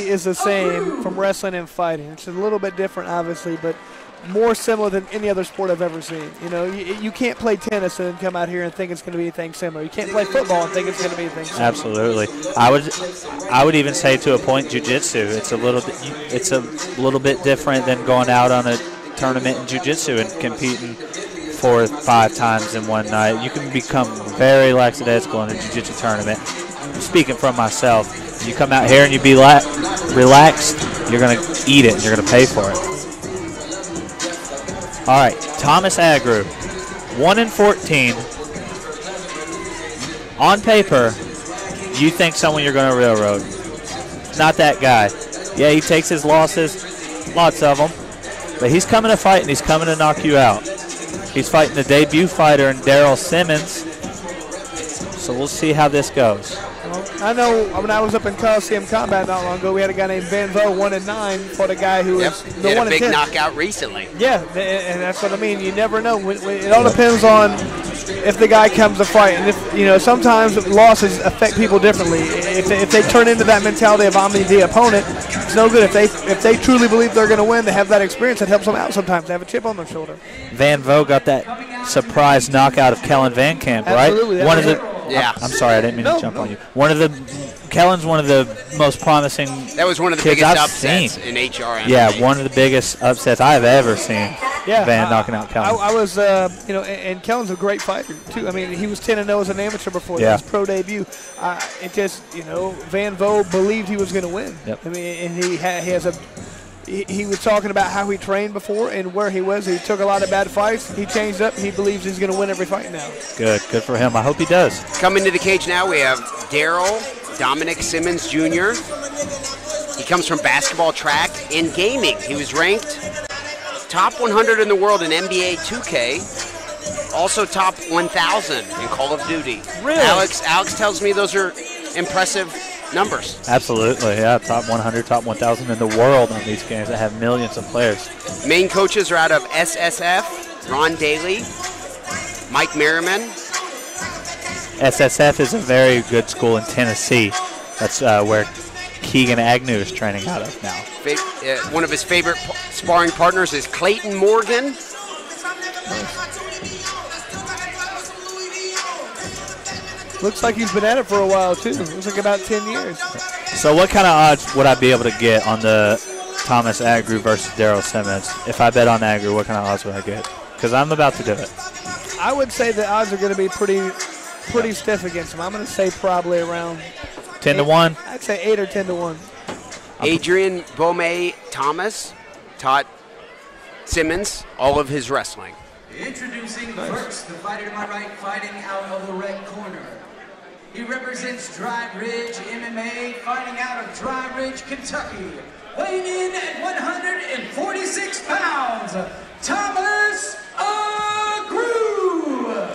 is the same from wrestling and fighting. It's a little bit different, obviously, but more similar than any other sport I've ever seen. You know, you can't play tennis and come out here and think it's going to be anything similar. You can't play football and think it's going to be anything similar. Absolutely. I would even say to a point, jiu-jitsu. It's a little bit different than going out on a tournament in jiu-jitsu and competing 4 or 5 times in one night. You can become very lackadaisical in a jiu-jitsu tournament. Speaking from myself, you come out here and you be relaxed, you're going to eat it and you're going to pay for it. All right, Thomas Agrue, 1-14. On paper, you think someone you're going to railroad. Not that guy. Yeah, he takes his losses, lots of them, but he's coming to fight and he's coming to knock you out. He's fighting the debut fighter in Darrell Simmons, so we'll see how this goes. Well, I know when I was up in Coliseum Combat not long ago, we had a guy named Van Vo, 1-9, fought a guy who was the 1-10. Had a big knockout recently. Yeah, and that's what I mean. You never know. It all depends on if the guy comes to fight, and if sometimes losses affect people differently. If they turn into that mentality of I'm the opponent, it's no good. If they truly believe they're going to win, they have that experience that helps them out sometimes. They have a chip on their shoulder. Van Vo got that surprise knockout of Kellen Van Camp, right? Absolutely. Yeah. I'm sorry, I didn't mean to jump on you. Kellen's one of the most promising. That was one of the kids biggest I've upsets seen. in HRMMA. Yeah, one of the biggest upsets I've ever seen. Yeah, Van knocking out Kellen. I was, and Kellen's a great fighter too. I mean, he was 10-0 as an amateur before his pro debut. It just, Van Vo believed he was going to win. Yep. I mean, and he was talking about how he trained before and where he was. He took a lot of bad fights. He changed up. He believes he's going to win every fight now. Good for him. I hope he does. Coming to the cage now, we have Darrell Dominic Simmons Jr. He comes from basketball, track, and gaming. He was ranked top 100 in the world in NBA 2K, also top 1,000 in Call of Duty. Really? Alex tells me those are impressive numbers. Absolutely, yeah. Top 100, top 1,000 in the world on these games that have millions of players. Main coaches are out of SSF, Ron Daly, Mike Merriman. SSF is a very good school in Tennessee. That's where Keegan Agnew is training out of now. One of his favorite sparring partners is Clayton Morgan. Looks like he's been at it for a while, too. Looks like about 10 years. So what kind of odds would I be able to get on the Thomas Agrue versus Darrell Simmons? If I bet on Agrue, what kind of odds would I get? Because I'm about to do it. I would say the odds are going to be pretty stiff against him. I'm going to say probably around 10-1. I'd say 8 or 10-1. Adrian Bomay Thomas taught Simmons all of his wrestling. Introducing first, the fighter to my right, fighting out of the red corner. He represents Dry Ridge MMA, fighting out of Dry Ridge, Kentucky. Weighing in at 146 pounds, Thomas Agrue.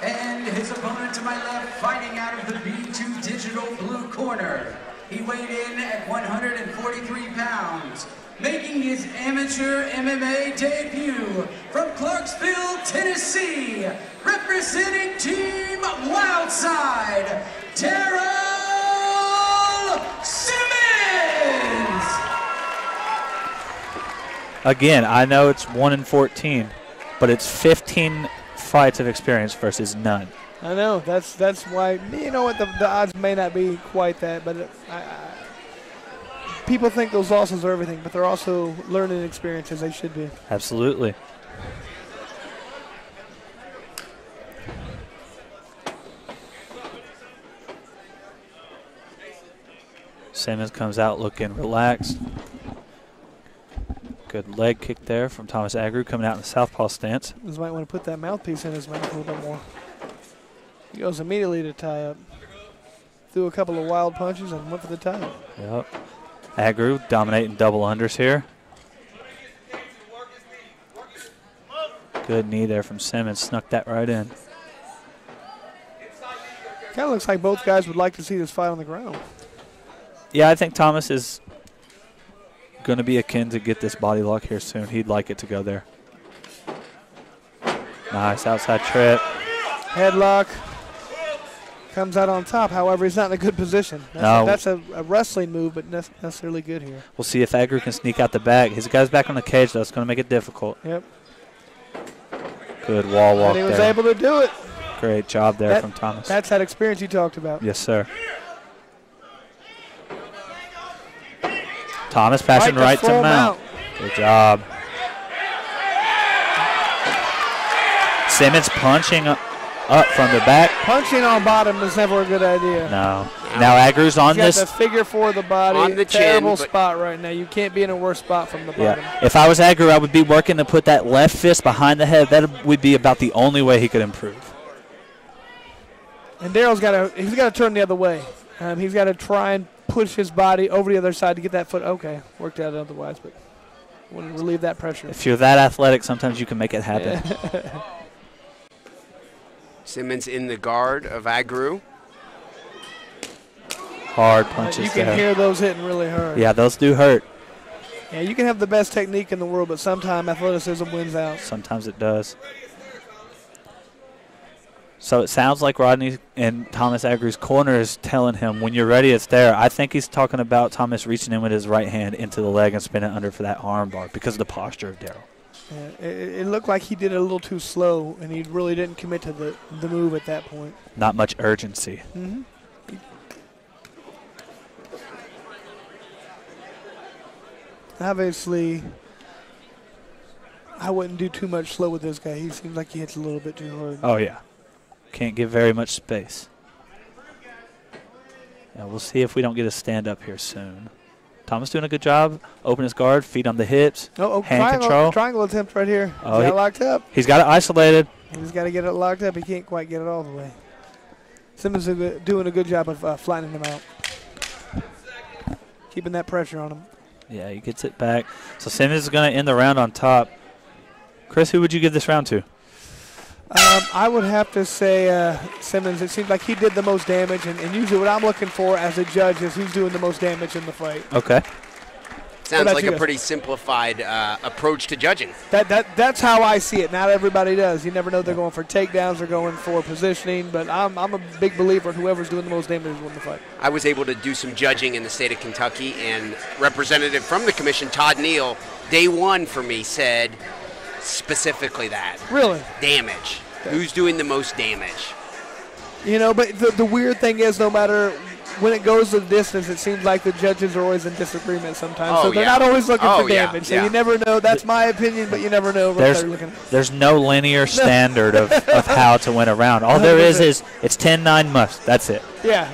And his opponent to my left, fighting out of the B2 Digital blue corner. He weighed in at 143 pounds, making his amateur MMA debut from Clarksville, Tennessee, representing Team Wildside, Darrell Simmons. Again, I know it's 1-14, but it's 15 fights of experience versus none. I know. That's why, the odds may not be quite that, but people think those losses are everything, but they're also learning experiences. They should be. Absolutely. Simmons comes out looking relaxed. Good leg kick there from Thomas Agrue coming out in the southpaw stance. Just might want to put that mouthpiece in his mouth a little bit more. He goes immediately to tie up. Threw a couple of wild punches and went for the tie. Yep. Agrue dominating double unders here. Good knee there from Simmons. Snuck that right in. Kind of looks like both guys would like to see this fight on the ground. Yeah, I think Thomas is going to be akin to get this body lock here soon. He'd like it to go there. Nice outside trip. Headlock. comes out on top. However, he's not in a good position. That's a wrestling move, but not necessarily good here. We'll see if Agrue can sneak out the back. His guy's back on the cage, though. It's going to make it difficult. Yep. Good wall walk And he was there. able to do it. Great job there from Thomas. That's that experience you talked about. Yes, sir. Thomas passing right to Mount. Good job. Simmons punching up from the back. Punching on bottom is never a good idea. No. Now Agrue's on He's this. got the figure four of the body. On the Terrible chin, spot right now. You can't be in a worse spot from the bottom. Yeah. If I was Agrue, I would be working to put that left fist behind the head. That would be about the only way he could improve. And Darrell's got to turn the other way. He's got to try and push his body over the other side to get that foot. Okay, worked out otherwise, but want to relieve that pressure. If you're that athletic, sometimes you can make it happen. Yeah. Simmons in the guard of Agrue. Hard punches You can there. hear those hitting really hard. Yeah, those do hurt. Yeah, you can have the best technique in the world, but sometimes athleticism wins out. Sometimes it does. So it sounds like Rodney in Thomas Agrue's corner is telling him, when you're ready, it's there. I think he's talking about Thomas reaching in with his right hand into the leg and spinning under for that arm bar because of the posture of Darrell. Yeah, it looked like he did it a little too slow, and he really didn't commit to the move at that point. Not much urgency. Mm-hmm. Obviously, I wouldn't do too much slow with this guy. He seems like he hits a little bit too hard. Oh, yeah. Can't give very much space. Yeah, we'll see if we don't get a stand-up here soon. Thomas doing a good job. Open his guard, feet on the hips, hand control. Triangle attempt right here. Oh, He got locked up. He's got it isolated. He's got to get it locked up. He can't quite get it all the way. Simmons is doing a good job of flattening him out. Keeping that pressure on him. Yeah, he gets it back. So Simmons is going to end the round on top. Chris, who would you give this round to? I would have to say Simmons. It seems like he did the most damage, and usually what I'm looking for as a judge is who's doing the most damage in the fight. Okay. Sounds like a pretty simplified approach to judging. That's how I see it. Not everybody does. You never know they're going for takedowns or going for positioning, but I'm a big believer in whoever's doing the most damage wins the fight. I was able to do some judging in the state of Kentucky, and representative from the commission, Todd Neal, day one for me said specifically that. Really? Damage. Who's doing the most damage? You know, but the weird thing is, no matter when it goes the distance, it seems like the judges are always in disagreement sometimes. So they're not always looking for damage. So you never know. That's my opinion, but you never know what they're looking at. There's no linear standard of how to win a round. All there is it's 10-9 must. That's it. Yeah.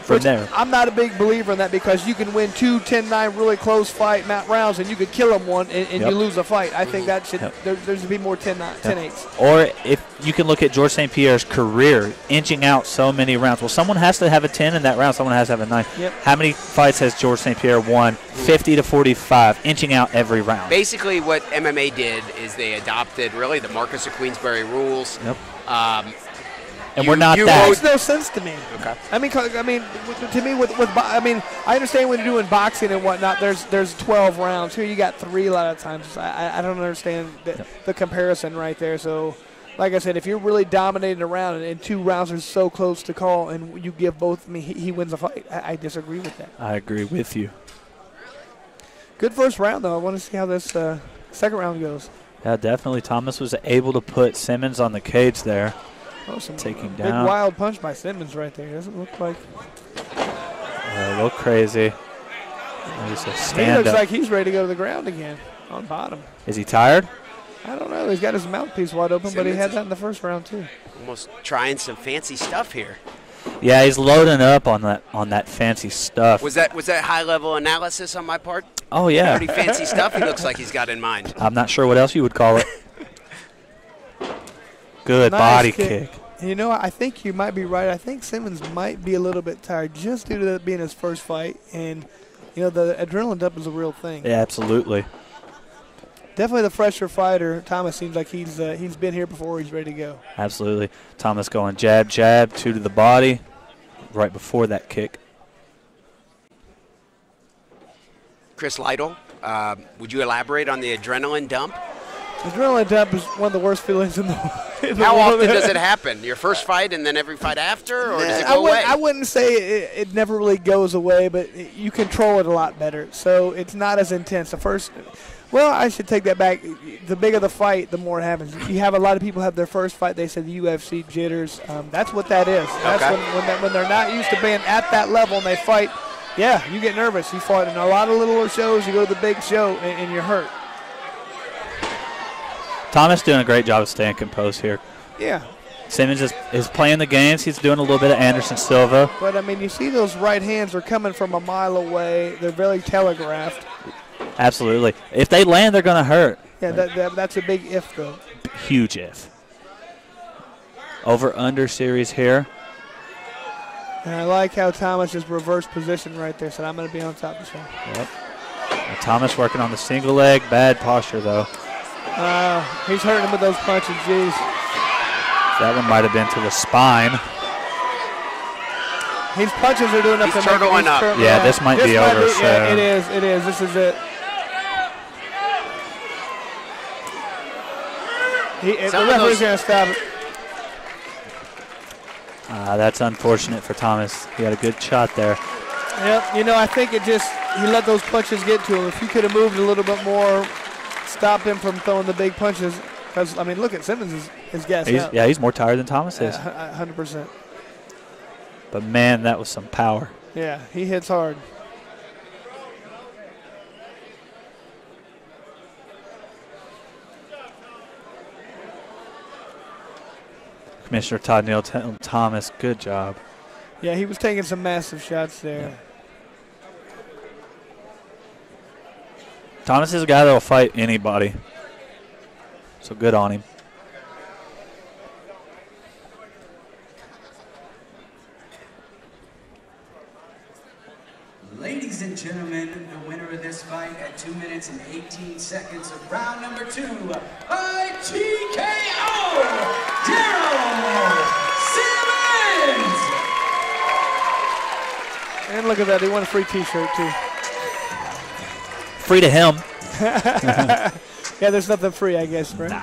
From there. I'm not a big believer in that because you can win 2 10-9 really close fight rounds, and you could kill them one and you lose a fight. I think that should there should be more 10-8s. Or if you can look at George St. Pierre's career, inching out so many rounds. Well, someone has to have a 10 in that round. Someone has to have a 9. Yep. How many fights has George St. Pierre won? 50-45, inching out every round. Basically, what MMA did is they adopted really the Marcus of Queensberry rules. Yep. And we're not that. It makes no sense to me. Okay. I mean, to me, I understand when you're doing boxing and whatnot. There's 12 rounds. Here you got 3 a lot of times. I don't understand the comparison right there. So, like I said, if you're really dominating a round and 2 rounds are so close to call, and you give both, he wins the fight. I disagree with that. I agree with you. Good first round though. I want to see how this second round goes. Yeah, definitely. Thomas was able to put Simmons on the cage there. Oh, some taking big down. Wild punch by Simmons right there. Doesn't look like. A little crazy. He looks like he's ready to go to the ground again on bottom. Is he tired? I don't know. He's got his mouthpiece wide open, but he had that in the first round too. Almost trying some fancy stuff here. Yeah, he's loading up on that fancy stuff. Was that high level analysis on my part? Oh yeah. Pretty fancy stuff. He looks like he's got in mind. I'm not sure what else you would call it. Good body kick. You know, I think you might be right. I think Simmons might be a little bit tired just due to that being his first fight. And, you know, the adrenaline dump is a real thing. Yeah, absolutely. Definitely the fresher fighter. Thomas seems like he's been here before. He's ready to go. Absolutely. Thomas going jab, jab, 2 to the body right before that kick. Chris Lytle, would you elaborate on the adrenaline dump? Adrenaline dump is one of the worst feelings in the world. How often does it happen? Your first fight and then every fight after, or does it go away? I wouldn't say it never really goes away, but you control it a lot better. So it's not as intense. Well, I should take that back. The bigger the fight, the more it happens. You have a lot of people have their first fight, they say the UFC jitters. That's what that is. That's when they're not used to being at that level and they fight. Yeah, you get nervous. You fought in a lot of little shows. You go to the big show and you're hurt. Thomas doing a great job of staying composed here. Yeah. Simmons is playing the games. He's doing a little bit of Anderson Silva. But, I mean, you see those right hands are coming from a mile away. They're very telegraphed. Absolutely. If they land, they're going to hurt. Yeah, that's a big if, though. Huge if. Over-under series here. And I like how Thomas is reverse position right there, so I'm going to be on top of the show. Yep. Now Thomas working on the single leg. Bad posture, though. He's hurting him with those punches, jeez. That one might have been to the spine. His punches are doing He's turtling up. Yeah, this might be over. So. Yeah, it is. This is it. The referee's going to stop it. That's unfortunate for Thomas. He had a good shot there. Yep, I think he let those punches get to him. If he could have moved a little bit more, stopped him from throwing the big punches. Because, I mean, look at Simmons is gassed out. Yeah, he's more tired than Thomas is. 100%. But, man, that was some power. Yeah, he hits hard. Commissioner Todd Neal telling Thomas, good job. Yeah, he was taking some massive shots there. Yeah. Thomas is a guy that will fight anybody. So good on him. Ladies and gentlemen, the winner of this fight at 2 minutes and 18 seconds of round number 2, by TKO, Darrell Simmons! And look at that, he won a free t-shirt too. Free to him. Yeah, there's nothing free, I guess, right? Nah.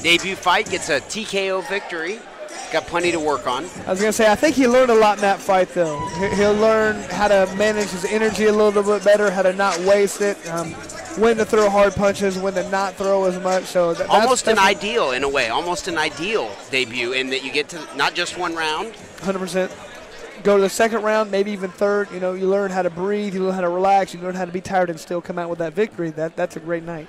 Debut fight gets a TKO victory. Got plenty to work on. I was going to say, I think he learned a lot in that fight, though. He'll learn how to manage his energy a little bit better, how to not waste it, when to throw hard punches, when to not throw as much. So almost an ideal, in a way, almost an ideal debut in that you get to not just one round. 100%. Go to the second round, maybe even third. You learn how to breathe, you learn how to relax, you learn how to be tired and still come out with that victory. That's a great night.